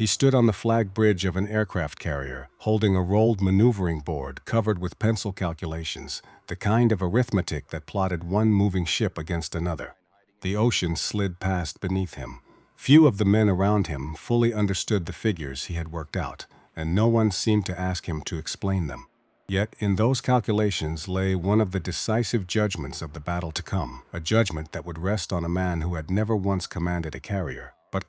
He stood on the flag bridge of an aircraft carrier, holding a rolled maneuvering board covered with pencil calculations, the kind of arithmetic that plotted one moving ship against another. The ocean slid past beneath him. Few of the men around him fully understood the figures he had worked out, and no one seemed to ask him to explain them. Yet in those calculations lay one of the decisive judgments of the battle to come, a judgment that would rest on a man who had never once commanded a carrier. But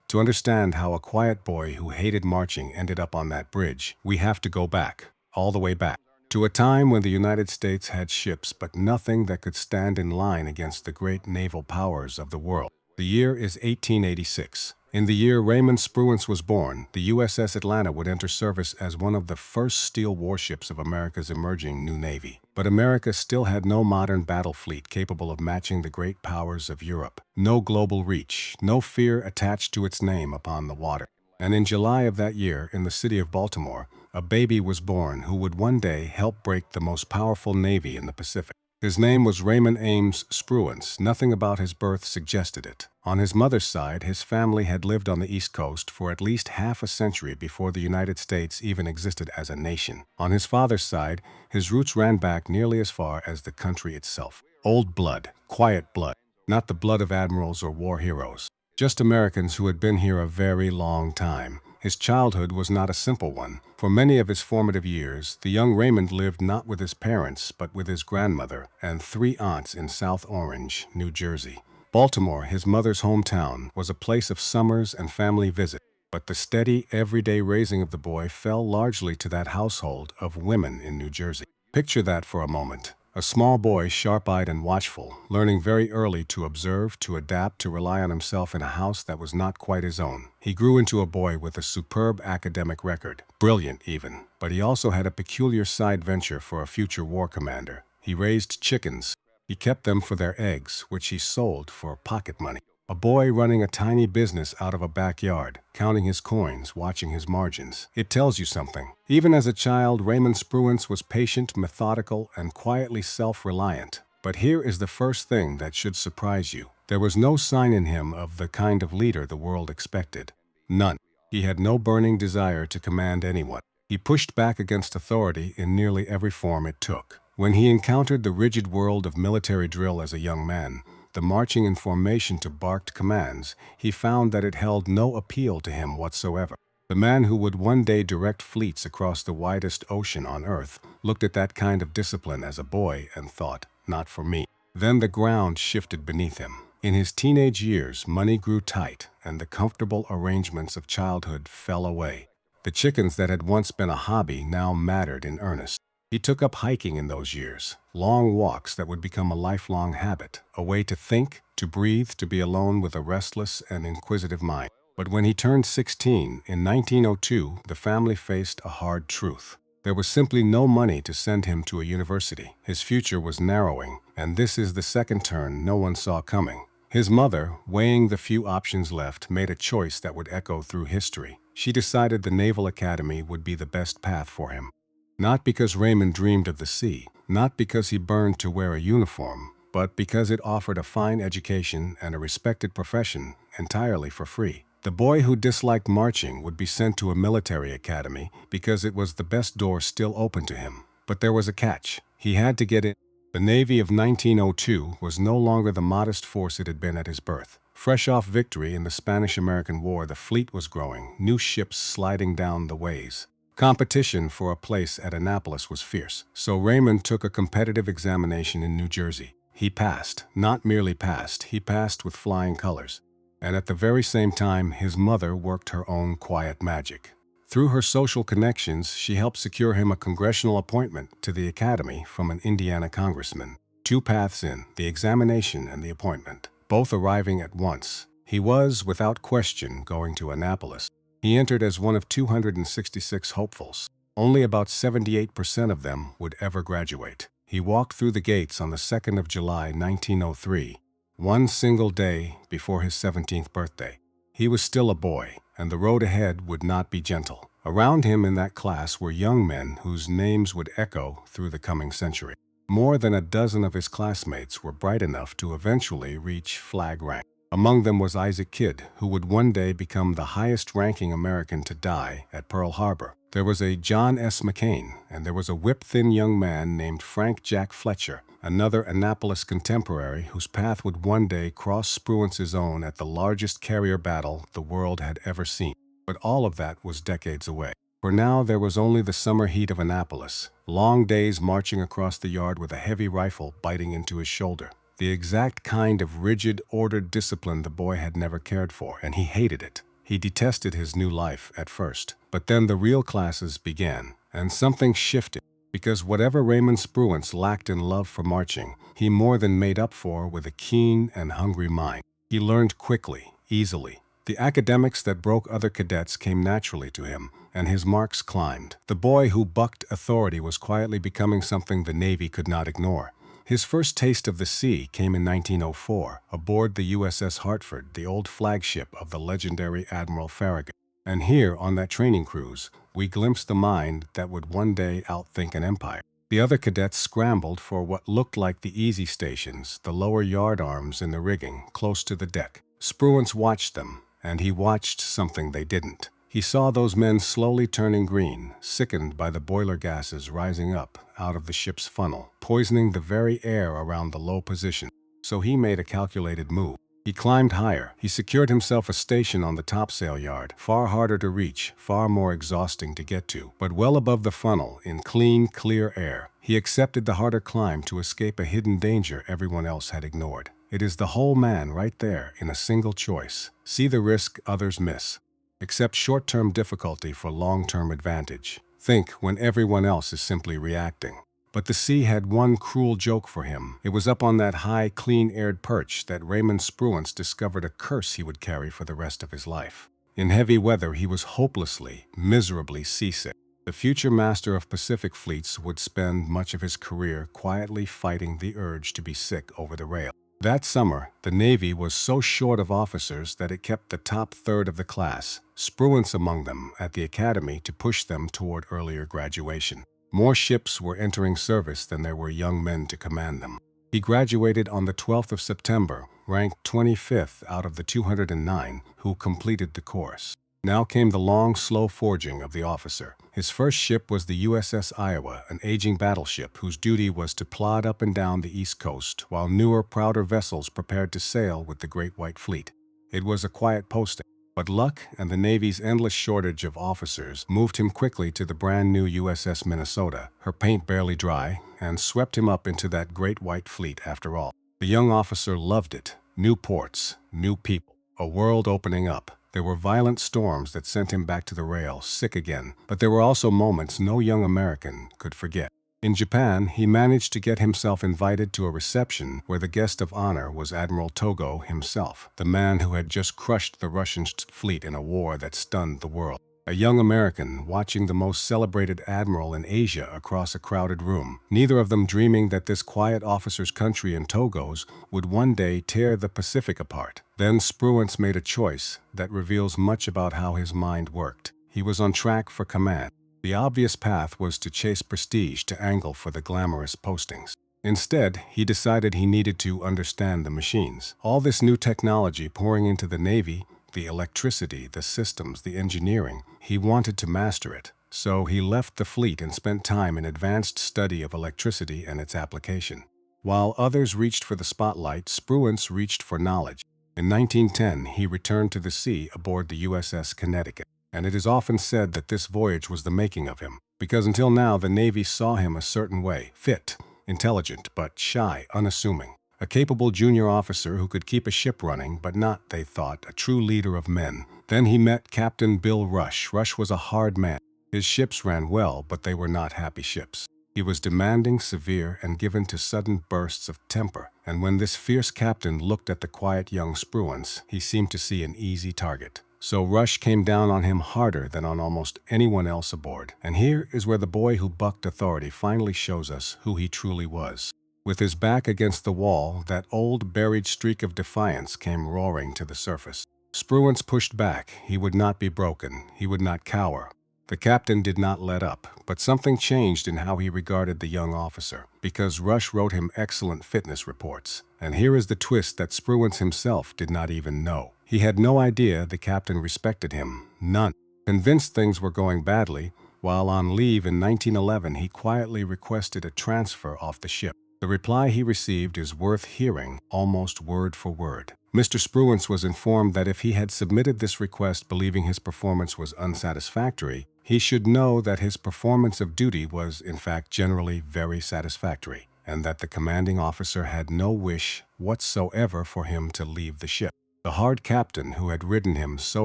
to understand how a quiet boy who hated marching ended up on that bridge, we have to go back, all the way back, to a time when the United States had ships but nothing that could stand in line against the great naval powers of the world. The year is 1886. In the year Raymond Spruance was born, the USS Atlanta would enter service as one of the first steel warships of America's emerging new navy. But America still had no modern battle fleet capable of matching the great powers of Europe. No global reach, no fear attached to its name upon the water. And in July of that year, in the city of Baltimore, a baby was born who would one day help break the most powerful navy in the Pacific. His name was Raymond Ames Spruance. Nothing about his birth suggested it. On his mother's side, his family had lived on the East Coast for at least half a century before the United States even existed as a nation. On his father's side, his roots ran back nearly as far as the country itself. Old blood, quiet blood, not the blood of admirals or war heroes. Just Americans who had been here a very long time. His childhood was not a simple one. For many of his formative years, the young Raymond lived not with his parents, but with his grandmother and 3 aunts in South Orange, New Jersey. Baltimore, his mother's hometown, was a place of summers and family visits, but the steady, everyday raising of the boy fell largely to that household of women in New Jersey. Picture that for a moment. A small boy, sharp-eyed and watchful, learning very early to observe, to adapt, to rely on himself in a house that was not quite his own. He grew into a boy with a superb academic record, brilliant even, but he also had a peculiar side venture for a future war commander. He raised chickens. He kept them for their eggs, which he sold for pocket money. A boy running a tiny business out of a backyard, counting his coins, watching his margins. It tells you something. Even as a child, Raymond Spruance was patient, methodical, and quietly self-reliant. But here is the first thing that should surprise you. There was no sign in him of the kind of leader the world expected. None. He had no burning desire to command anyone. He pushed back against authority in nearly every form it took. When he encountered the rigid world of military drill as a young man, the marching in formation to barked commands, he found that it held no appeal to him whatsoever. The man who would one day direct fleets across the widest ocean on Earth looked at that kind of discipline as a boy and thought, not for me. Then the ground shifted beneath him. In his teenage years, money grew tight, and the comfortable arrangements of childhood fell away. The chickens that had once been a hobby now mattered in earnest. He took up hiking in those years, long walks that would become a lifelong habit, a way to think, to breathe, to be alone with a restless and inquisitive mind. But when he turned 16, in 1902, the family faced a hard truth. There was simply no money to send him to a university. His future was narrowing, and this is the second turn no one saw coming. His mother, weighing the few options left, made a choice that would echo through history. She decided the Naval Academy would be the best path for him. Not because Raymond dreamed of the sea, not because he burned to wear a uniform, but because it offered a fine education and a respected profession entirely for free. The boy who disliked marching would be sent to a military academy because it was the best door still open to him. But there was a catch. He had to get in. The Navy of 1902 was no longer the modest force it had been at his birth. Fresh off victory in the Spanish-American War, the fleet was growing, new ships sliding down the ways. Competition for a place at Annapolis was fierce, so Raymond took a competitive examination in New Jersey. He passed, not merely passed, he passed with flying colors. And at the very same time, his mother worked her own quiet magic. Through her social connections, she helped secure him a congressional appointment to the academy from an Indiana congressman. 2 paths in, the examination and the appointment, both arriving at once. He was, without question, going to Annapolis. He entered as one of 266 hopefuls. Only about 78% of them would ever graduate. He walked through the gates on the 2nd of July, 1903, one single day before his 17th birthday. He was still a boy, and the road ahead would not be gentle. Around him in that class were young men whose names would echo through the coming century. More than a dozen of his classmates were bright enough to eventually reach flag rank. Among them was Isaac Kidd, who would one day become the highest-ranking American to die at Pearl Harbor. There was a John S. McCain, and there was a whip-thin young man named Frank Jack Fletcher, another Annapolis contemporary whose path would one day cross Spruance's own at the largest carrier battle the world had ever seen. But all of that was decades away. For now there was only the summer heat of Annapolis, long days marching across the yard with a heavy rifle biting into his shoulder. The exact kind of rigid, ordered discipline the boy had never cared for, and he hated it. He detested his new life at first. But then the real classes began, and something shifted, because whatever Raymond Spruance lacked in love for marching, he more than made up for with a keen and hungry mind. He learned quickly, easily. The academics that broke other cadets came naturally to him, and his marks climbed. The boy who bucked authority was quietly becoming something the Navy could not ignore. His first taste of the sea came in 1904, aboard the USS Hartford, the old flagship of the legendary Admiral Farragut. And here, on that training cruise, we glimpsed the mind that would one day outthink an empire. The other cadets scrambled for what looked like the easy stations, the lower yard arms in the rigging, close to the deck. Spruance watched them, and he watched something they didn't. He saw those men slowly turning green, sickened by the boiler gases rising up out of the ship's funnel, poisoning the very air around the low position. So he made a calculated move. He climbed higher. He secured himself a station on the topsail yard, far harder to reach, far more exhausting to get to, but well above the funnel, in clean, clear air. He accepted the harder climb to escape a hidden danger everyone else had ignored. It is the whole man right there in a single choice. See the risk others miss. Accept short-term difficulty for long-term advantage. Think when everyone else is simply reacting. But the sea had one cruel joke for him. It was up on that high, clean-aired perch that Raymond Spruance discovered a curse he would carry for the rest of his life. In heavy weather, he was hopelessly, miserably seasick. The future master of Pacific fleets would spend much of his career quietly fighting the urge to be sick over the rail. That summer, the Navy was so short of officers that it kept the top third of the class, Spruance among them, at the academy to push them toward earlier graduation. More ships were entering service than there were young men to command them. He graduated on the 12th of September, ranked 25th out of the 209 who completed the course. Now came the long, slow forging of the officer. His first ship was the USS Iowa, an aging battleship whose duty was to plod up and down the East Coast, while newer, prouder vessels prepared to sail with the Great White Fleet. It was a quiet posting, but luck and the Navy's endless shortage of officers moved him quickly to the brand-new USS Minnesota, her paint barely dry, and swept him up into that Great White Fleet after all. The young officer loved it. New ports, new people, a world opening up. There were violent storms that sent him back to the rail, sick again, but there were also moments no young American could forget. In Japan, he managed to get himself invited to a reception where the guest of honor was Admiral Togo himself, the man who had just crushed the Russian fleet in a war that stunned the world. A young American watching the most celebrated admiral in Asia across a crowded room, neither of them dreaming that this quiet officer's country in Togo's would one day tear the Pacific apart. Then Spruance made a choice that reveals much about how his mind worked. He was on track for command. The obvious path was to chase prestige, to angle for the glamorous postings. Instead, he decided he needed to understand the machines. All this new technology pouring into the Navy, the electricity, the systems, the engineering, he wanted to master it. So he left the fleet and spent time in advanced study of electricity and its application. While others reached for the spotlight, Spruance reached for knowledge. In 1910, he returned to the sea aboard the USS Connecticut, and it is often said that this voyage was the making of him, because until now the Navy saw him a certain way, fit, intelligent, but shy, unassuming. A capable junior officer who could keep a ship running, but not, they thought, a true leader of men. Then he met Captain Bill Rush. Rush was a hard man. His ships ran well, but they were not happy ships. He was demanding, severe, and given to sudden bursts of temper. And when this fierce captain looked at the quiet young Spruance, he seemed to see an easy target. So Rush came down on him harder than on almost anyone else aboard. And here is where the boy who bucked authority finally shows us who he truly was. With his back against the wall, that old buried streak of defiance came roaring to the surface. Spruance pushed back. He would not be broken. He would not cower. The captain did not let up, but something changed in how he regarded the young officer, because Rush wrote him excellent fitness reports. And here is the twist that Spruance himself did not even know. He had no idea the captain respected him, none. Convinced things were going badly, while on leave in 1911 he quietly requested a transfer off the ship. The reply he received is worth hearing, almost word for word. Mr. Spruance was informed that if he had submitted this request believing his performance was unsatisfactory, he should know that his performance of duty was, in fact, generally very satisfactory, and that the commanding officer had no wish whatsoever for him to leave the ship. The hard captain who had ridden him so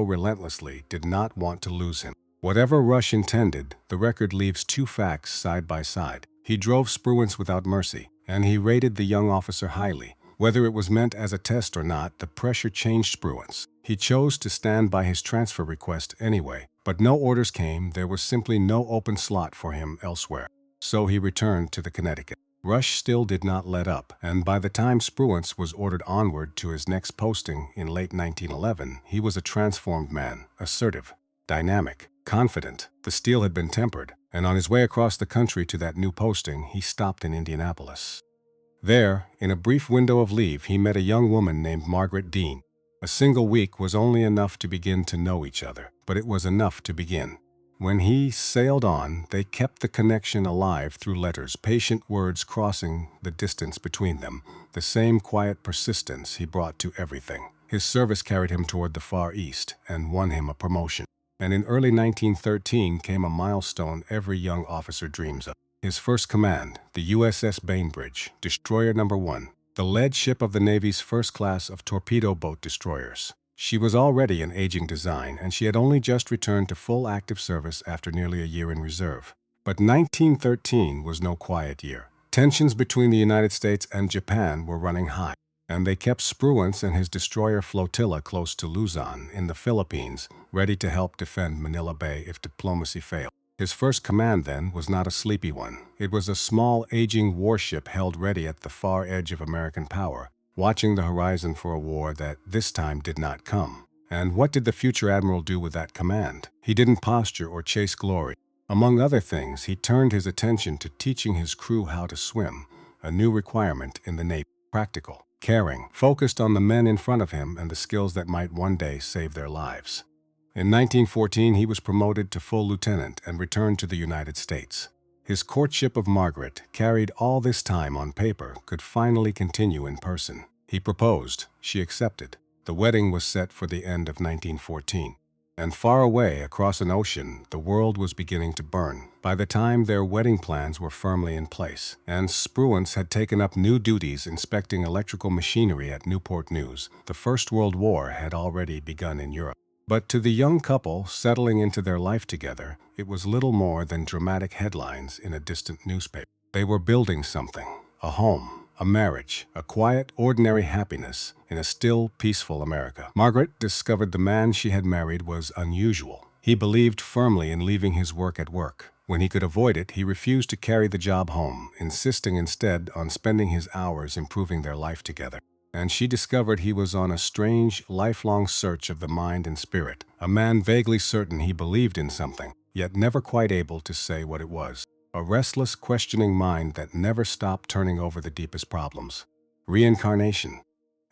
relentlessly did not want to lose him. Whatever Rush intended, the record leaves two facts side by side. He drove Spruance without mercy, and he rated the young officer highly. Whether it was meant as a test or not, the pressure changed Spruance. He chose to stand by his transfer request anyway, but no orders came. There was simply no open slot for him elsewhere. So he returned to the Connecticut. Rush still did not let up, and by the time Spruance was ordered onward to his next posting in late 1911, he was a transformed man, assertive, dynamic, confident. The steel had been tempered, and on his way across the country to that new posting, he stopped in Indianapolis. There, in a brief window of leave, he met a young woman named Margaret Dean. A single week was only enough to begin to know each other, but it was enough to begin. When he sailed on, they kept the connection alive through letters, patient words crossing the distance between them, the same quiet persistence he brought to everything. His service carried him toward the Far East and won him a promotion. And in early 1913 came a milestone every young officer dreams of. His first command, the USS Bainbridge, Destroyer No. 1, the lead ship of the Navy's first class of torpedo boat destroyers. She was already an aging design, and she had only just returned to full active service after nearly a year in reserve. But 1913 was no quiet year. Tensions between the United States and Japan were running high, and they kept Spruance and his destroyer flotilla close to Luzon in the Philippines, ready to help defend Manila Bay if diplomacy failed. His first command, then, was not a sleepy one. It was a small, aging warship held ready at the far edge of American power, watching the horizon for a war that this time did not come. And what did the future admiral do with that command? He didn't posture or chase glory. Among other things, he turned his attention to teaching his crew how to swim, a new requirement in the Navy. Practical, caring, focused on the men in front of him and the skills that might one day save their lives. In 1914, he was promoted to full lieutenant and returned to the United States. His courtship of Margaret, carried all this time on paper, could finally continue in person. He proposed. She accepted. The wedding was set for the end of 1914. And far away, across an ocean, the world was beginning to burn. By the time their wedding plans were firmly in place, and Spruance had taken up new duties inspecting electrical machinery at Newport News, the First World War had already begun in Europe. But to the young couple settling into their life together, it was little more than dramatic headlines in a distant newspaper. They were building something, a home, a marriage, a quiet, ordinary happiness in a still, peaceful America. Margaret discovered the man she had married was unusual. He believed firmly in leaving his work at work. When he could avoid it, he refused to carry the job home, insisting instead on spending his hours improving their life together. And she discovered he was on a strange, lifelong search of the mind and spirit, a man vaguely certain he believed in something, yet never quite able to say what it was. A restless, questioning mind that never stopped turning over the deepest problems. Reincarnation,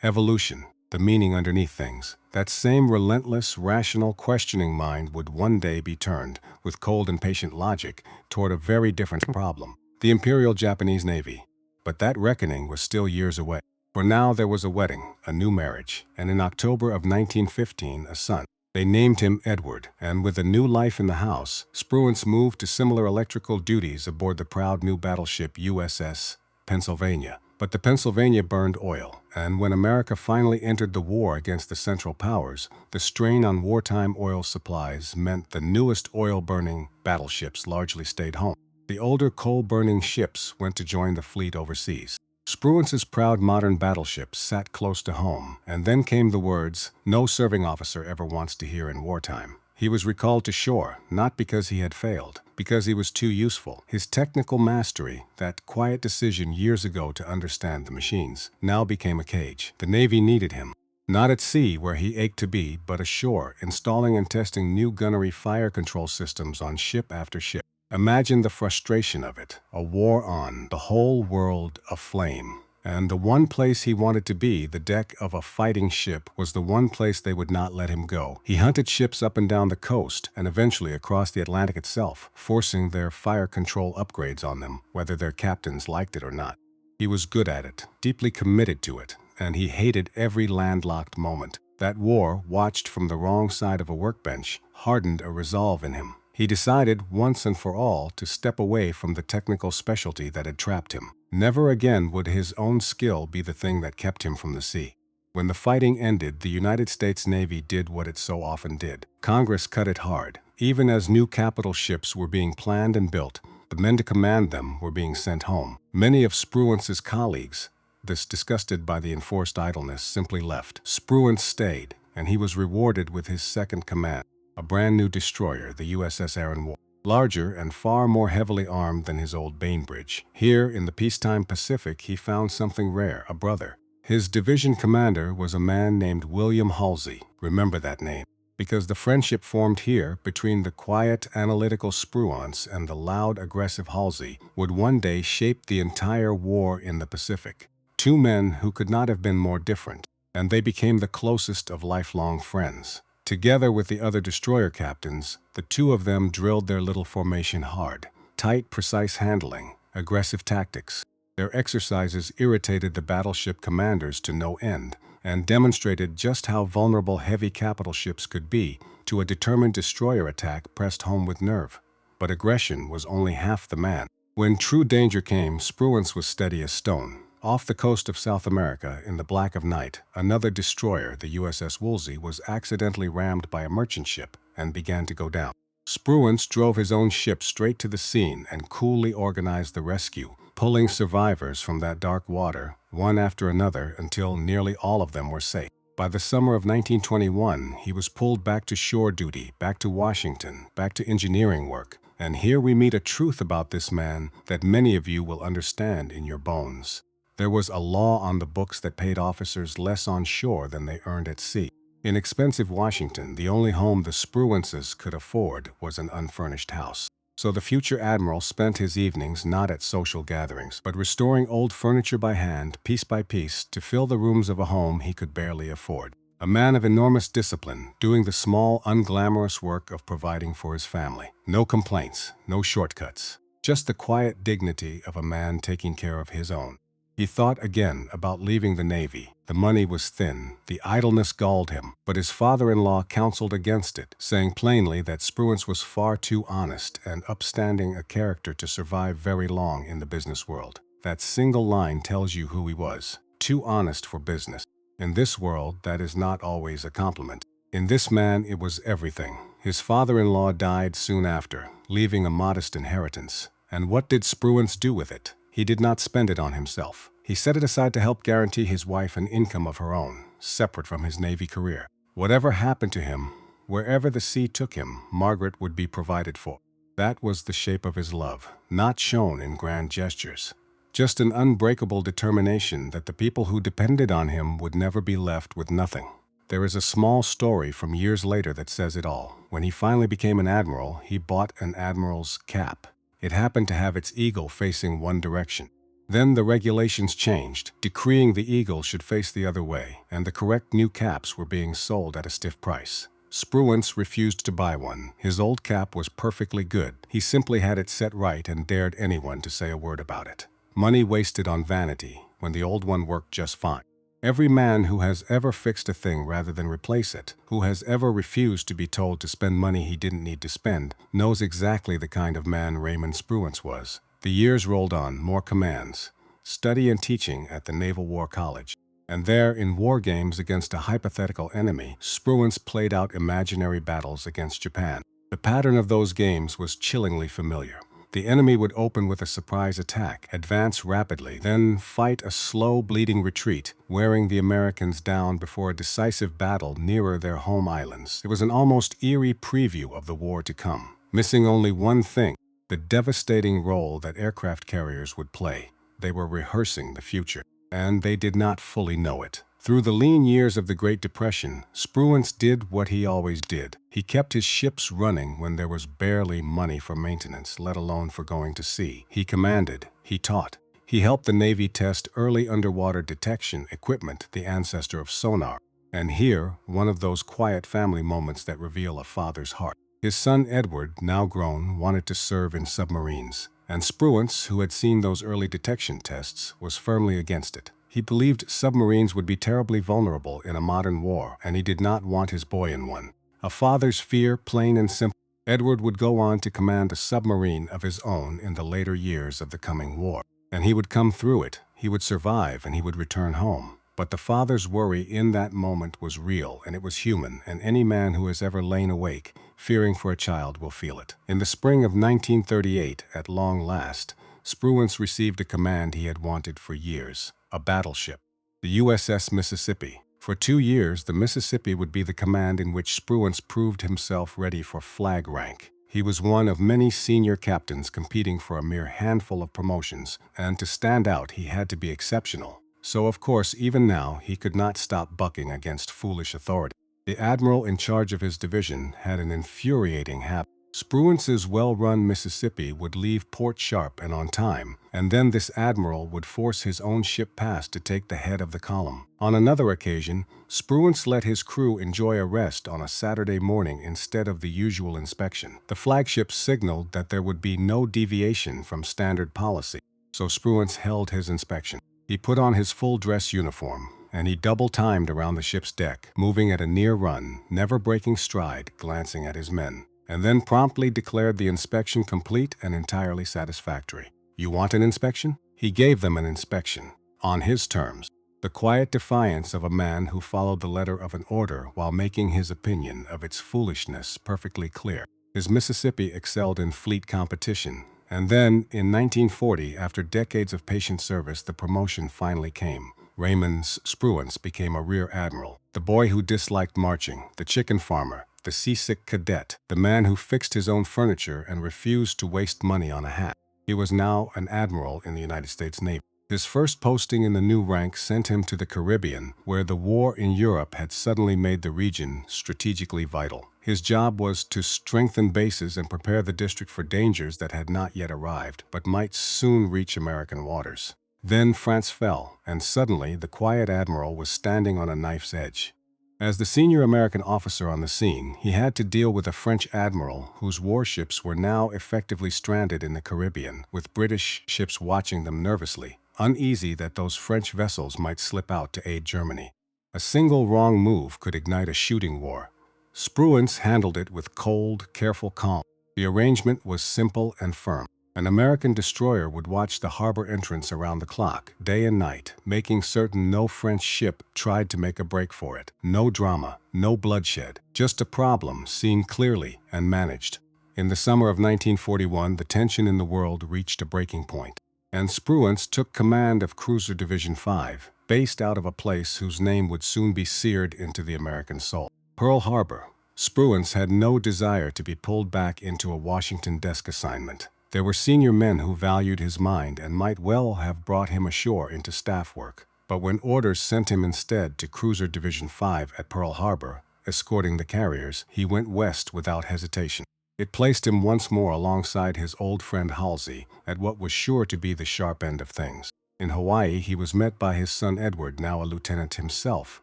evolution, the meaning underneath things. That same relentless, rational, questioning mind would one day be turned, with cold and patient logic, toward a very different problem, the Imperial Japanese Navy. But that reckoning was still years away. For now there was a wedding, a new marriage, and in October of 1915, a son. They named him Edward, and with a new life in the house, Spruance moved to similar electrical duties aboard the proud new battleship USS Pennsylvania. But the Pennsylvania burned oil, and when America finally entered the war against the Central Powers, the strain on wartime oil supplies meant the newest oil-burning battleships largely stayed home. The older coal-burning ships went to join the fleet overseas. Spruance's proud modern battleships sat close to home, and then came the words no serving officer ever wants to hear in wartime. He was recalled to shore, not because he had failed, because he was too useful. His technical mastery, that quiet decision years ago to understand the machines, now became a cage. The Navy needed him. Not at sea, where he ached to be, but ashore, installing and testing new gunnery fire control systems on ship after ship. Imagine the frustration of it. A war on, the whole world aflame. And the one place he wanted to be, the deck of a fighting ship, was the one place they would not let him go. He hunted ships up and down the coast, and eventually across the Atlantic itself, forcing their fire control upgrades on them, whether their captains liked it or not. He was good at it, deeply committed to it, and he hated every landlocked moment. That war, watched from the wrong side of a workbench, hardened a resolve in him. He decided, once and for all, to step away from the technical specialty that had trapped him. Never again would his own skill be the thing that kept him from the sea. When the fighting ended, the United States Navy did what it so often did. Congress cut it hard. Even as new capital ships were being planned and built, the men to command them were being sent home. Many of Spruance's colleagues, disgusted by the enforced idleness, simply left. Spruance stayed, and he was rewarded with his second command, a brand new destroyer, the USS Aaron War. Larger and far more heavily armed than his old Bainbridge. Here, in the peacetime Pacific, he found something rare, a brother. His division commander was a man named William Halsey. Remember that name, because the friendship formed here between the quiet, analytical Spruance and the loud, aggressive Halsey would one day shape the entire war in the Pacific. Two men who could not have been more different, and they became the closest of lifelong friends. Together with the other destroyer captains, the two of them drilled their little formation hard. Tight, precise handling, aggressive tactics. Their exercises irritated the battleship commanders to no end, and demonstrated just how vulnerable heavy capital ships could be to a determined destroyer attack pressed home with nerve. But aggression was only half the man. When true danger came, Spruance was steady as stone. Off the coast of South America, in the black of night, another destroyer, the USS Woolsey, was accidentally rammed by a merchant ship and began to go down. Spruance drove his own ship straight to the scene and coolly organized the rescue, pulling survivors from that dark water, one after another, until nearly all of them were safe. By the summer of 1921, he was pulled back to shore duty, back to Washington, back to engineering work. And here we meet a truth about this man that many of you will understand in your bones. There was a law on the books that paid officers less on shore than they earned at sea. In expensive Washington, the only home the Spruances could afford was an unfurnished house. So the future admiral spent his evenings not at social gatherings, but restoring old furniture by hand, piece by piece, to fill the rooms of a home he could barely afford. A man of enormous discipline, doing the small, unglamorous work of providing for his family. No complaints, no shortcuts. Just the quiet dignity of a man taking care of his own. He thought again about leaving the Navy. The money was thin, the idleness galled him, but his father-in-law counseled against it, saying plainly that Spruance was far too honest and upstanding a character to survive very long in the business world. That single line tells you who he was. Too honest for business. In this world, that is not always a compliment. In this man, it was everything. His father-in-law died soon after, leaving a modest inheritance. And what did Spruance do with it? He did not spend it on himself. He set it aside to help guarantee his wife an income of her own, separate from his Navy career. Whatever happened to him, wherever the sea took him, Margaret would be provided for. That was the shape of his love, not shown in grand gestures. Just an unbreakable determination that the people who depended on him would never be left with nothing. There is a small story from years later that says it all. When he finally became an admiral, he bought an admiral's cap. It happened to have its eagle facing one direction. Then the regulations changed, decreeing the eagle should face the other way, and the correct new caps were being sold at a stiff price. Spruance refused to buy one. His old cap was perfectly good. He simply had it set right and dared anyone to say a word about it. Money wasted on vanity, when the old one worked just fine. Every man who has ever fixed a thing rather than replace it, who has ever refused to be told to spend money he didn't need to spend, knows exactly the kind of man Raymond Spruance was. The years rolled on, more commands, study and teaching at the Naval War College. And there, in war games against a hypothetical enemy, Spruance played out imaginary battles against Japan. The pattern of those games was chillingly familiar. The enemy would open with a surprise attack, advance rapidly, then fight a slow, bleeding retreat, wearing the Americans down before a decisive battle nearer their home islands. It was an almost eerie preview of the war to come, missing only one thing: the devastating role that aircraft carriers would play. They were rehearsing the future, and they did not fully know it. Through the lean years of the Great Depression, Spruance did what he always did. He kept his ships running when there was barely money for maintenance, let alone for going to sea. He commanded, he taught. He helped the Navy test early underwater detection equipment, the ancestor of sonar. And here, one of those quiet family moments that reveal a father's heart. His son Edward, now grown, wanted to serve in submarines, and Spruance, who had seen those early detection tests, was firmly against it. He believed submarines would be terribly vulnerable in a modern war, and he did not want his boy in one. A father's fear, plain and simple. Edward would go on to command a submarine of his own in the later years of the coming war. And he would come through it, he would survive, and he would return home. But the father's worry in that moment was real, and it was human, and any man who has ever lain awake, fearing for a child, will feel it. In the spring of 1938, at long last, Spruance received a command he had wanted for years, a battleship, the USS Mississippi. For 2 years, the Mississippi would be the command in which Spruance proved himself ready for flag rank. He was one of many senior captains competing for a mere handful of promotions, and to stand out he had to be exceptional. So of course, even now, he could not stop bucking against foolish authority. The admiral in charge of his division had an infuriating habit. Spruance's well-run Mississippi would leave port sharp and on time, and then this admiral would force his own ship past to take the head of the column. On another occasion, Spruance let his crew enjoy a rest on a Saturday morning instead of the usual inspection. The flagship signaled that there would be no deviation from standard policy, so Spruance held his inspection. He put on his full-dress uniform, and he double-timed around the ship's deck, moving at a near run, never breaking stride, glancing at his men, and then promptly declared the inspection complete and entirely satisfactory. You want an inspection? He gave them an inspection, on his terms, the quiet defiance of a man who followed the letter of an order while making his opinion of its foolishness perfectly clear. His Mississippi excelled in fleet competition, and then, in 1940, after decades of patient service, the promotion finally came. Raymond Spruance became a rear admiral, the boy who disliked marching, the chicken farmer, the seasick cadet, the man who fixed his own furniture and refused to waste money on a hat. He was now an admiral in the United States Navy. His first posting in the new rank sent him to the Caribbean, where the war in Europe had suddenly made the region strategically vital. His job was to strengthen bases and prepare the district for dangers that had not yet arrived, but might soon reach American waters. Then France fell, and suddenly the quiet admiral was standing on a knife's edge. As the senior American officer on the scene, he had to deal with a French admiral whose warships were now effectively stranded in the Caribbean, with British ships watching them nervously, uneasy that those French vessels might slip out to aid Germany. A single wrong move could ignite a shooting war. Spruance handled it with cold, careful calm. The arrangement was simple and firm. An American destroyer would watch the harbor entrance around the clock, day and night, making certain no French ship tried to make a break for it. No drama, no bloodshed, just a problem seen clearly and managed. In the summer of 1941, the tension in the world reached a breaking point, and Spruance took command of Cruiser Division 5, based out of a place whose name would soon be seared into the American soul. Pearl Harbor. Spruance had no desire to be pulled back into a Washington desk assignment. There were senior men who valued his mind and might well have brought him ashore into staff work. But when orders sent him instead to Cruiser Division 5 at Pearl Harbor, escorting the carriers, he went west without hesitation. It placed him once more alongside his old friend Halsey at what was sure to be the sharp end of things. In Hawaii, he was met by his son Edward, now a lieutenant himself,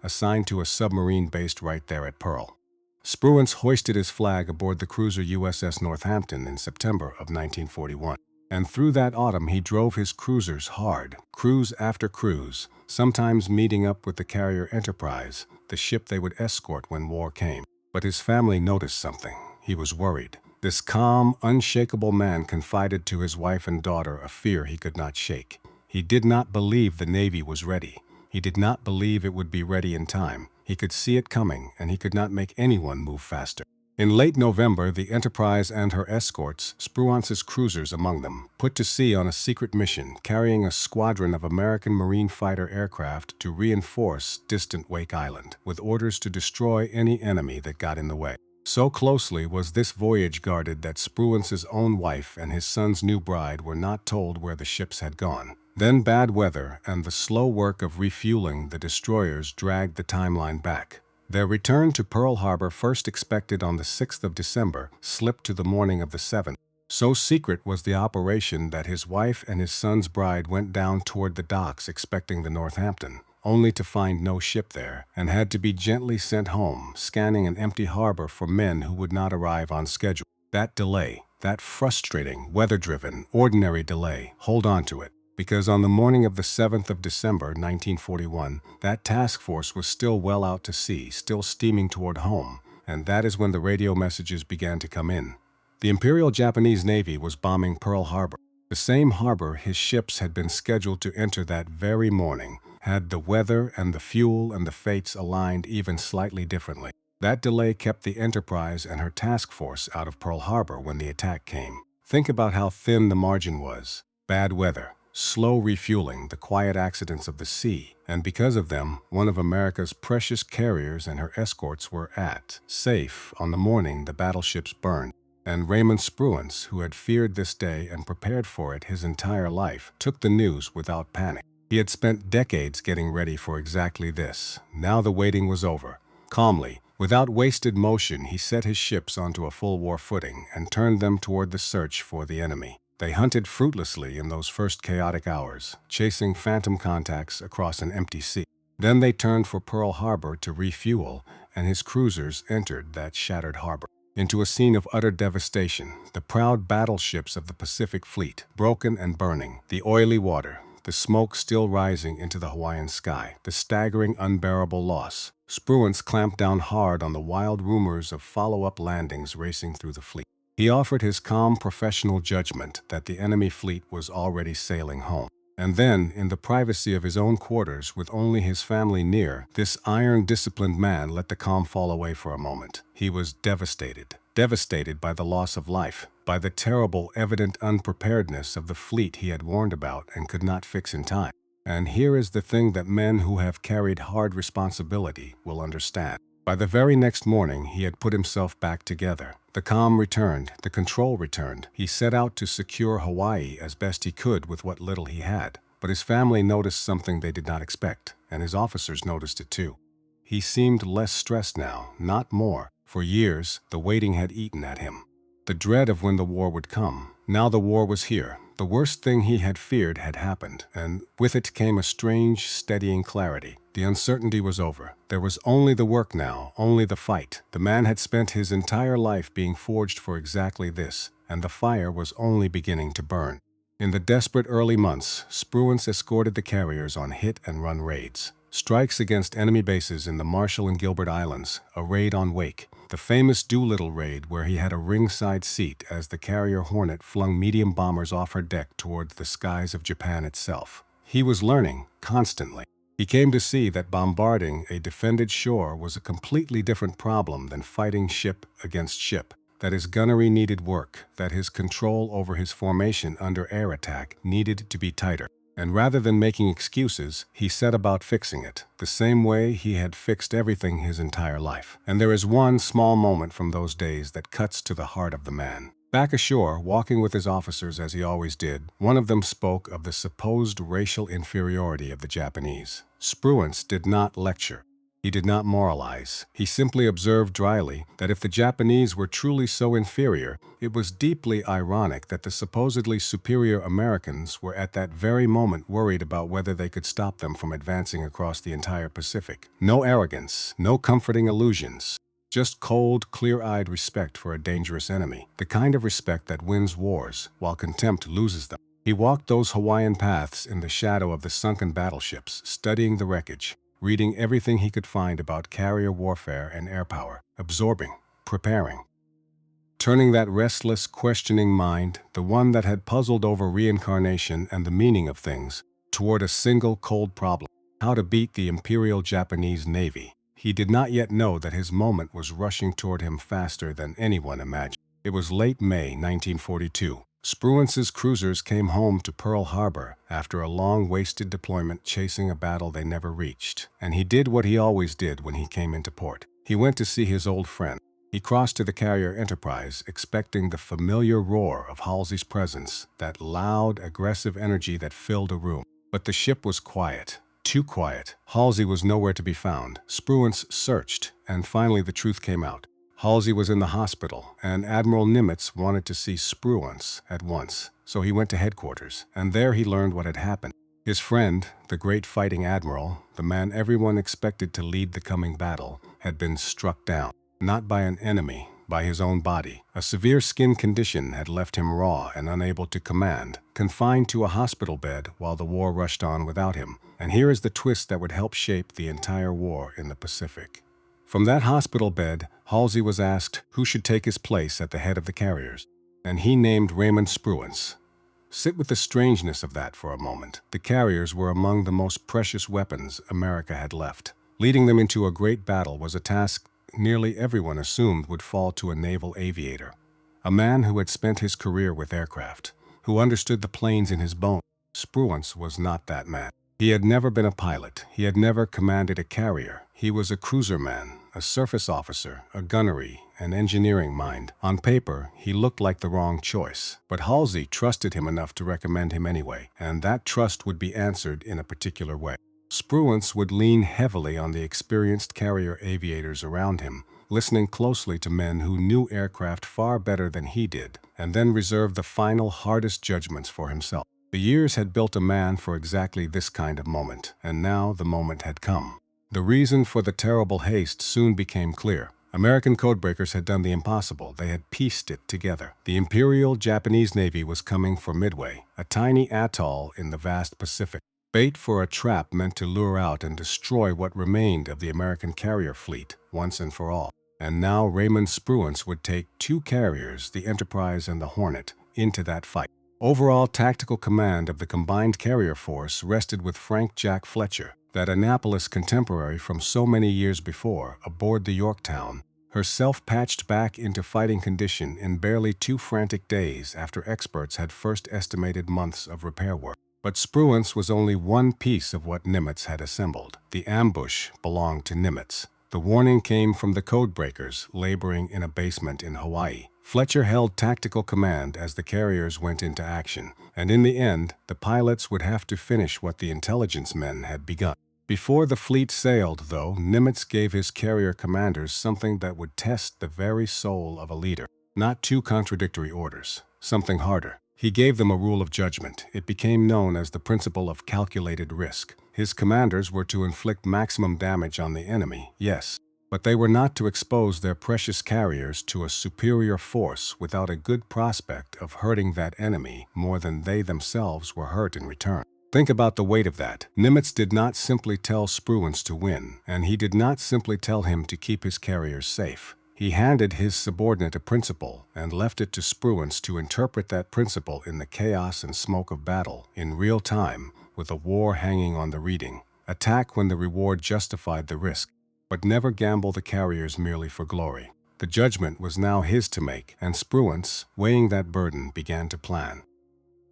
assigned to a submarine based right there at Pearl. Spruance hoisted his flag aboard the cruiser USS Northampton in September of 1941, and through that autumn he drove his cruisers hard, cruise after cruise, sometimes meeting up with the carrier Enterprise, the ship they would escort when war came. But his family noticed something. He was worried. This calm, unshakable man confided to his wife and daughter a fear he could not shake. He did not believe the Navy was ready. He did not believe it would be ready in time. He could see it coming, and he could not make anyone move faster. In late November, the Enterprise and her escorts, Spruance's cruisers among them, put to sea on a secret mission, carrying a squadron of American Marine fighter aircraft to reinforce distant Wake Island, with orders to destroy any enemy that got in the way. So closely was this voyage guarded that Spruance's own wife and his son's new bride were not told where the ships had gone. Then bad weather and the slow work of refueling the destroyers dragged the timeline back. Their return to Pearl Harbor, first expected on the 6th of December, slipped to the morning of the 7th. So secret was the operation that his wife and his son's bride went down toward the docks expecting the Northampton, only to find no ship there, and had to be gently sent home, scanning an empty harbor for men who would not arrive on schedule. That delay, that frustrating, weather-driven, ordinary delay, hold on to it. Because on the morning of the 7th of December, 1941, that task force was still well out to sea, still steaming toward home, and that is when the radio messages began to come in. The Imperial Japanese Navy was bombing Pearl Harbor, the same harbor his ships had been scheduled to enter that very morning, had the weather and the fuel and the fates aligned even slightly differently. That delay kept the Enterprise and her task force out of Pearl Harbor when the attack came. Think about how thin the margin was. Bad weather, slow refueling, the quiet accidents of the sea, and because of them, one of America's precious carriers and her escorts were safe on the morning the battleships burned. And Raymond Spruance, who had feared this day and prepared for it his entire life, took the news without panic. He had spent decades getting ready for exactly this. Now the waiting was over. Calmly, without wasted motion, he set his ships onto a full war footing and turned them toward the search for the enemy. They hunted fruitlessly in those first chaotic hours, chasing phantom contacts across an empty sea. Then they turned for Pearl Harbor to refuel, and his cruisers entered that shattered harbor. Into a scene of utter devastation, the proud battleships of the Pacific Fleet, broken and burning, the oily water, the smoke still rising into the Hawaiian sky, the staggering, unbearable loss. Spruance clamped down hard on the wild rumors of follow-up landings racing through the fleet. He offered his calm professional judgment that the enemy fleet was already sailing home. And then, in the privacy of his own quarters with only his family near, this iron-disciplined man let the calm fall away for a moment. He was devastated by the loss of life, by the terrible, evident unpreparedness of the fleet he had warned about and could not fix in time. And here is the thing that men who have carried hard responsibility will understand. By the very next morning, he had put himself back together. The calm returned, the control returned. He set out to secure Hawaii as best he could with what little he had. But his family noticed something they did not expect, and his officers noticed it too. He seemed less stressed now, not more. For years, the waiting had eaten at him. The dread of when the war would come. Now the war was here. The worst thing he had feared had happened, and with it came a strange, steadying clarity. The uncertainty was over. There was only the work now, only the fight. The man had spent his entire life being forged for exactly this, and the fire was only beginning to burn. In the desperate early months, Spruance escorted the carriers on hit-and-run raids. Strikes against enemy bases in the Marshall and Gilbert Islands, a raid on Wake, the famous Doolittle raid where he had a ringside seat as the carrier Hornet flung medium bombers off her deck towards the skies of Japan itself. He was learning, constantly. He came to see that bombarding a defended shore was a completely different problem than fighting ship against ship, that his gunnery needed work, that his control over his formation under air attack needed to be tighter. And rather than making excuses, he set about fixing it, the same way he had fixed everything his entire life. And there is one small moment from those days that cuts to the heart of the man. Back ashore, walking with his officers as he always did, one of them spoke of the supposed racial inferiority of the Japanese. Spruance did not lecture. He did not moralize. He simply observed dryly that if the Japanese were truly so inferior, it was deeply ironic that the supposedly superior Americans were at that very moment worried about whether they could stop them from advancing across the entire Pacific. No arrogance, no comforting illusions. Just cold, clear-eyed respect for a dangerous enemy, the kind of respect that wins wars, while contempt loses them. He walked those Hawaiian paths in the shadow of the sunken battleships, studying the wreckage, reading everything he could find about carrier warfare and air power, absorbing, preparing. Turning that restless, questioning mind, the one that had puzzled over reincarnation and the meaning of things, toward a single cold problem: how to beat the Imperial Japanese Navy. He did not yet know that his moment was rushing toward him faster than anyone imagined. It was late May 1942. Spruance's cruisers came home to Pearl Harbor after a long, wasted deployment chasing a battle they never reached. And he did what he always did when he came into port. He went to see his old friend. He crossed to the carrier Enterprise, expecting the familiar roar of Halsey's presence, that loud, aggressive energy that filled a room. But the ship was quiet. Too quiet. Halsey was nowhere to be found. Spruance searched, and finally the truth came out. Halsey was in the hospital, and Admiral Nimitz wanted to see Spruance at once. So he went to headquarters, and there he learned what had happened. His friend, the great fighting admiral, the man everyone expected to lead the coming battle, had been struck down. Not by an enemy, by his own body. A severe skin condition had left him raw and unable to command, confined to a hospital bed while the war rushed on without him. And here is the twist that would help shape the entire war in the Pacific. From that hospital bed, Halsey was asked who should take his place at the head of the carriers, and he named Raymond Spruance. Sit with the strangeness of that for a moment. The carriers were among the most precious weapons America had left. Leading them into a great battle was a task nearly everyone assumed would fall to a naval aviator, a man who had spent his career with aircraft, who understood the planes in his bones. Spruance was not that man. He had never been a pilot. He had never commanded a carrier. He was a cruiserman, a surface officer, a gunnery, an engineering mind. On paper, he looked like the wrong choice, but Halsey trusted him enough to recommend him anyway, and that trust would be answered in a particular way. Spruance would lean heavily on the experienced carrier aviators around him, listening closely to men who knew aircraft far better than he did, and then reserve the final, hardest judgments for himself. The years had built a man for exactly this kind of moment, and now the moment had come. The reason for the terrible haste soon became clear. American codebreakers had done the impossible. They had pieced it together. The Imperial Japanese Navy was coming for Midway, a tiny atoll in the vast Pacific. Bait for a trap meant to lure out and destroy what remained of the American carrier fleet once and for all. And now Raymond Spruance would take two carriers, the Enterprise and the Hornet, into that fight. Overall tactical command of the combined carrier force rested with Frank Jack Fletcher, that Annapolis contemporary from so many years before, aboard the Yorktown, herself patched back into fighting condition in barely 2 frantic days after experts had first estimated months of repair work. But Spruance was only one piece of what Nimitz had assembled. The ambush belonged to Nimitz. The warning came from the codebreakers laboring in a basement in Hawaii. Fletcher held tactical command as the carriers went into action, and in the end, the pilots would have to finish what the intelligence men had begun. Before the fleet sailed, though, Nimitz gave his carrier commanders something that would test the very soul of a leader. Not 2 contradictory orders, something harder. He gave them a rule of judgment. It became known as the principle of calculated risk. His commanders were to inflict maximum damage on the enemy, yes, but they were not to expose their precious carriers to a superior force without a good prospect of hurting that enemy more than they themselves were hurt in return. Think about the weight of that. Nimitz did not simply tell Spruance to win, and he did not simply tell him to keep his carriers safe. He handed his subordinate a principle and left it to Spruance to interpret that principle in the chaos and smoke of battle, in real time, with a war hanging on the reading. Attack when the reward justified the risk, but never gamble the carriers merely for glory. The judgment was now his to make, and Spruance, weighing that burden, began to plan.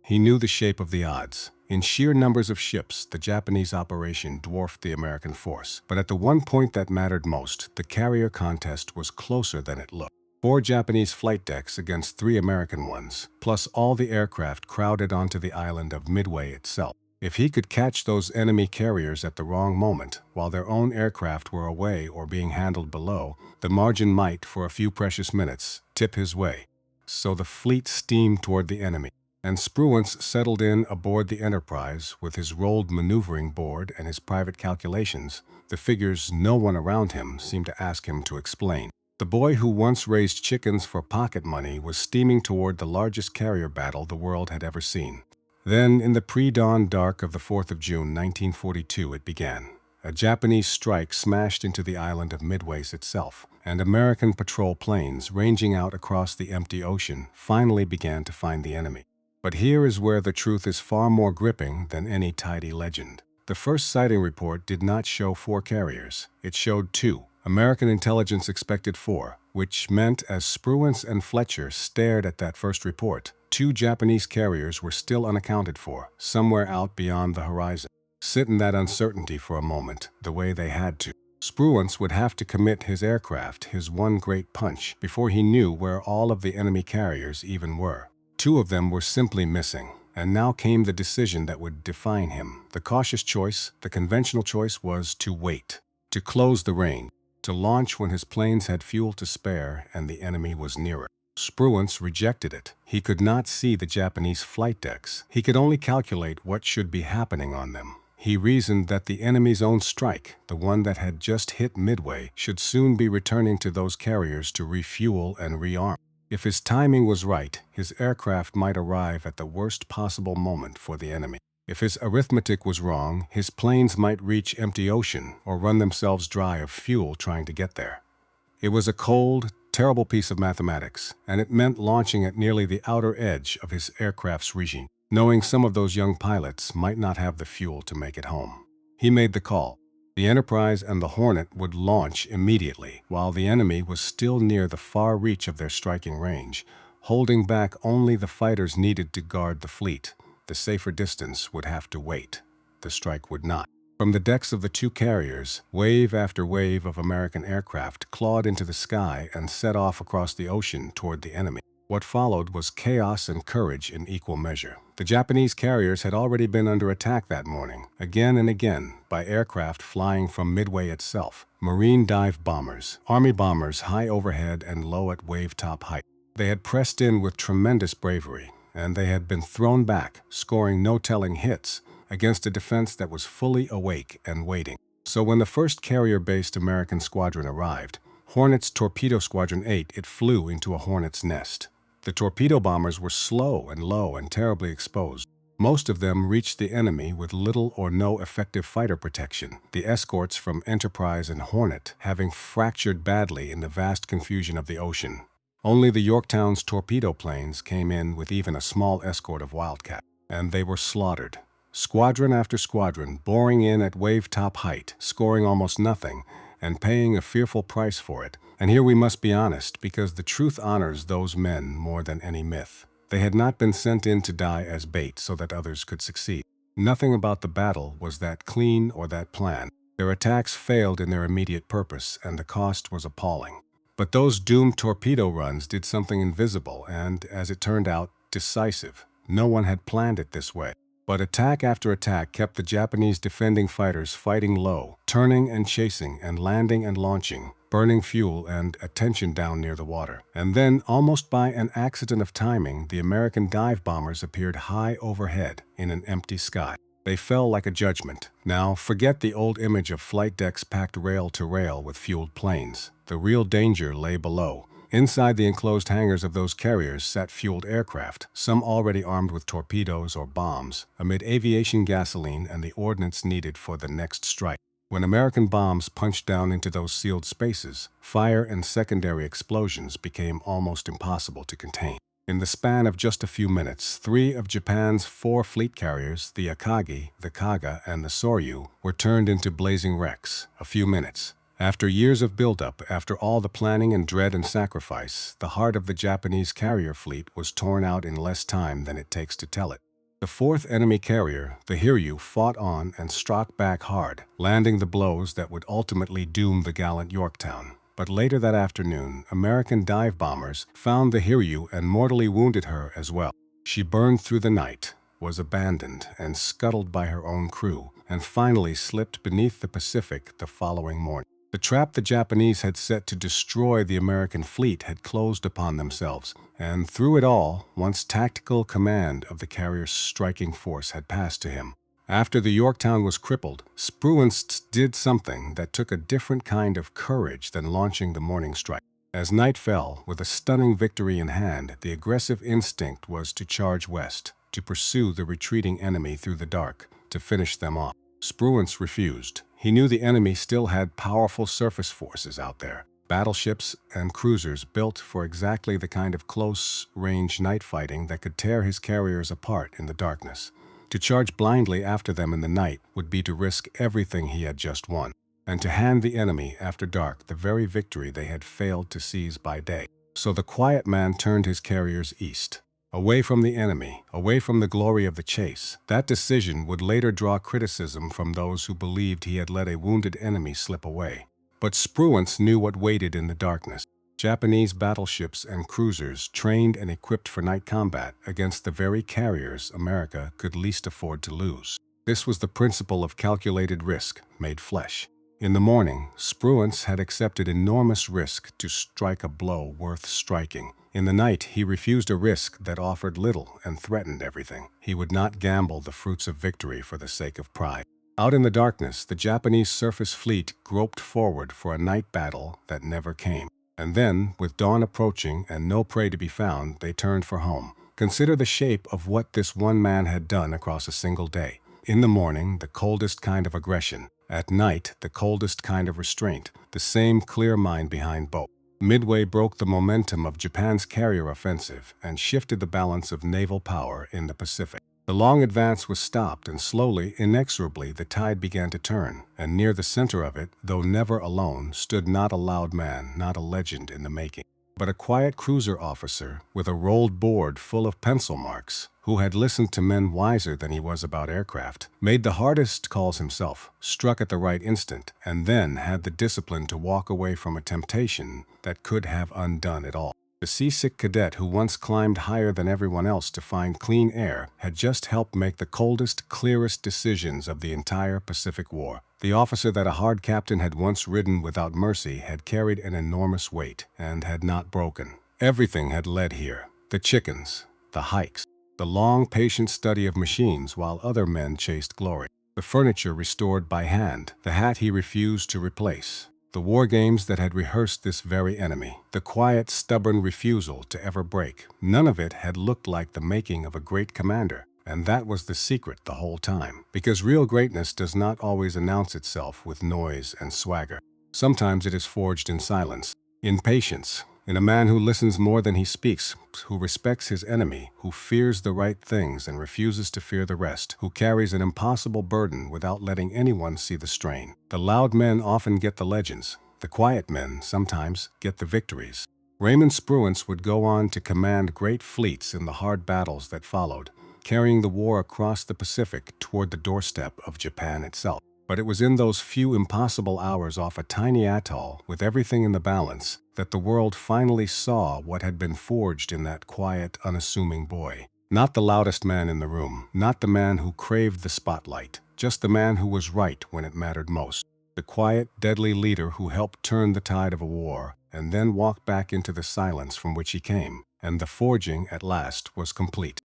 He knew the shape of the odds. In sheer numbers of ships, the Japanese operation dwarfed the American force. But at the one point that mattered most, the carrier contest was closer than it looked. 4 Japanese flight decks against 3 American ones, plus all the aircraft crowded onto the island of Midway itself. If he could catch those enemy carriers at the wrong moment, while their own aircraft were away or being handled below, the margin might, for a few precious minutes, tip his way. So the fleet steamed toward the enemy, and Spruance settled in aboard the Enterprise with his rolled maneuvering board and his private calculations, the figures no one around him seemed to ask him to explain. The boy who once raised chickens for pocket money was steaming toward the largest carrier battle the world had ever seen. Then, in the pre-dawn dark of the 4th of June, 1942, it began. A Japanese strike smashed into the island of Midway itself, and American patrol planes ranging out across the empty ocean finally began to find the enemy. But here is where the truth is far more gripping than any tidy legend. The first sighting report did not show 4 carriers. It showed 2. American intelligence expected 4, which meant as Spruance and Fletcher stared at that first report, 2 Japanese carriers were still unaccounted for, somewhere out beyond the horizon. Sit in that uncertainty for a moment, the way they had to. Spruance would have to commit his aircraft his one great punch before he knew where all of the enemy carriers even were. Two of them were simply missing, and now came the decision that would define him. The cautious choice, the conventional choice, was to wait, to close the range, to launch when his planes had fuel to spare and the enemy was nearer. Spruance rejected it. He could not see the Japanese flight decks. He could only calculate what should be happening on them. He reasoned that the enemy's own strike, the one that had just hit Midway, should soon be returning to those carriers to refuel and rearm. If his timing was right, his aircraft might arrive at the worst possible moment for the enemy. If his arithmetic was wrong, his planes might reach empty ocean or run themselves dry of fuel trying to get there. It was a cold, terrible piece of mathematics, and it meant launching at nearly the outer edge of his aircraft's regime, knowing some of those young pilots might not have the fuel to make it home. He made the call. The Enterprise and the Hornet would launch immediately, while the enemy was still near the far reach of their striking range, holding back only the fighters needed to guard the fleet. The safer distance would have to wait. The strike would not. From the decks of the two carriers, wave after wave of American aircraft clawed into the sky and set off across the ocean toward the enemy. What followed was chaos and courage in equal measure. The Japanese carriers had already been under attack that morning, again and again, by aircraft flying from Midway itself, Marine dive bombers, Army bombers high overhead and low at wave-top height. They had pressed in with tremendous bravery, and they had been thrown back, scoring no telling hits, against a defense that was fully awake and waiting. So when the first carrier-based American squadron arrived, Hornet's Torpedo Squadron 8, it flew into a hornet's nest. The torpedo bombers were slow and low and terribly exposed. Most of them reached the enemy with little or no effective fighter protection, the escorts from Enterprise and Hornet having fractured badly in the vast confusion of the ocean. Only the Yorktown's torpedo planes came in with even a small escort of Wildcat, and they were slaughtered. Squadron after squadron boring in at wave-top height, scoring almost nothing, and paying a fearful price for it. And here we must be honest, because the truth honors those men more than any myth. They had not been sent in to die as bait so that others could succeed. Nothing about the battle was that clean or that planned. Their attacks failed in their immediate purpose, and the cost was appalling. But those doomed torpedo runs did something invisible and, as it turned out, decisive. No one had planned it this way. But attack after attack kept the Japanese defending fighters fighting low, turning and chasing and landing and launching, burning fuel and attention down near the water. And then, almost by an accident of timing, the American dive bombers appeared high overhead in an empty sky. They fell like a judgment. Now, forget the old image of flight decks packed rail to rail with fueled planes. The real danger lay below. Inside the enclosed hangars of those carriers sat fueled aircraft, some already armed with torpedoes or bombs, amid aviation gasoline and the ordnance needed for the next strike. When American bombs punched down into those sealed spaces, fire and secondary explosions became almost impossible to contain. In the span of just a few minutes, 3 of Japan's 4 fleet carriers, the Akagi, the Kaga, and the Soryu, were turned into blazing wrecks. A few minutes. After years of buildup, after all the planning and dread and sacrifice, the heart of the Japanese carrier fleet was torn out in less time than it takes to tell it. The 4th enemy carrier, the Hiryu, fought on and struck back hard, landing the blows that would ultimately doom the gallant Yorktown. But later that afternoon, American dive bombers found the Hiryu and mortally wounded her as well. She burned through the night, was abandoned and scuttled by her own crew, and finally slipped beneath the Pacific the following morning. The trap the Japanese had set to destroy the American fleet had closed upon themselves, and through it all, once tactical command of the carrier's striking force had passed to him. After the Yorktown was crippled, Spruance did something that took a different kind of courage than launching the morning strike. As night fell, with a stunning victory in hand, the aggressive instinct was to charge west, to pursue the retreating enemy through the dark, to finish them off. Spruance refused. He knew the enemy still had powerful surface forces out there, battleships and cruisers built for exactly the kind of close-range night fighting that could tear his carriers apart in the darkness. To charge blindly after them in the night would be to risk everything he had just won, and to hand the enemy after dark the very victory they had failed to seize by day. So the quiet man turned his carriers east, away from the enemy, away from the glory of the chase. That decision would later draw criticism from those who believed he had let a wounded enemy slip away. But Spruance knew what waited in the darkness. Japanese battleships and cruisers trained and equipped for night combat against the very carriers America could least afford to lose. This was the principle of calculated risk made flesh. In the morning, Spruance had accepted enormous risk to strike a blow worth striking. In the night, he refused a risk that offered little and threatened everything. He would not gamble the fruits of victory for the sake of pride. Out in the darkness, the Japanese surface fleet groped forward for a night battle that never came. And then, with dawn approaching and no prey to be found, they turned for home. Consider the shape of what this one man had done across a single day. In the morning, the coldest kind of aggression. At night, the coldest kind of restraint. The same clear mind behind both. Midway broke the momentum of Japan's carrier offensive and shifted the balance of naval power in the Pacific. The long advance was stopped, and slowly, inexorably, the tide began to turn, and near the center of it, though never alone, stood not a loud man, not a legend in the making, but a quiet cruiser officer with a rolled board full of pencil marks, who had listened to men wiser than he was about aircraft, made the hardest calls himself, struck at the right instant, and then had the discipline to walk away from a temptation that could have undone it all. The seasick cadet who once climbed higher than everyone else to find clean air had just helped make the coldest, clearest decisions of the entire Pacific War. The officer that a hard captain had once ridden without mercy had carried an enormous weight and had not broken. Everything had led here. The chickens, the hikes, the long, patient study of machines while other men chased glory. The furniture restored by hand, the hat he refused to replace. The war games that had rehearsed this very enemy, the quiet, stubborn refusal to ever break. None of it had looked like the making of a great commander, and that was the secret the whole time. Because real greatness does not always announce itself with noise and swagger. Sometimes it is forged in silence, in patience, in a man who listens more than he speaks, who respects his enemy, who fears the right things and refuses to fear the rest, who carries an impossible burden without letting anyone see the strain. The loud men often get the legends. The quiet men sometimes get the victories. Raymond Spruance would go on to command great fleets in the hard battles that followed, carrying the war across the Pacific toward the doorstep of Japan itself. But it was in those few impossible hours off a tiny atoll, with everything in the balance, that the world finally saw what had been forged in that quiet, unassuming boy. Not the loudest man in the room, not the man who craved the spotlight, just the man who was right when it mattered most. The quiet, deadly leader who helped turn the tide of a war, and then walked back into the silence from which he came. And the forging, at last, was complete.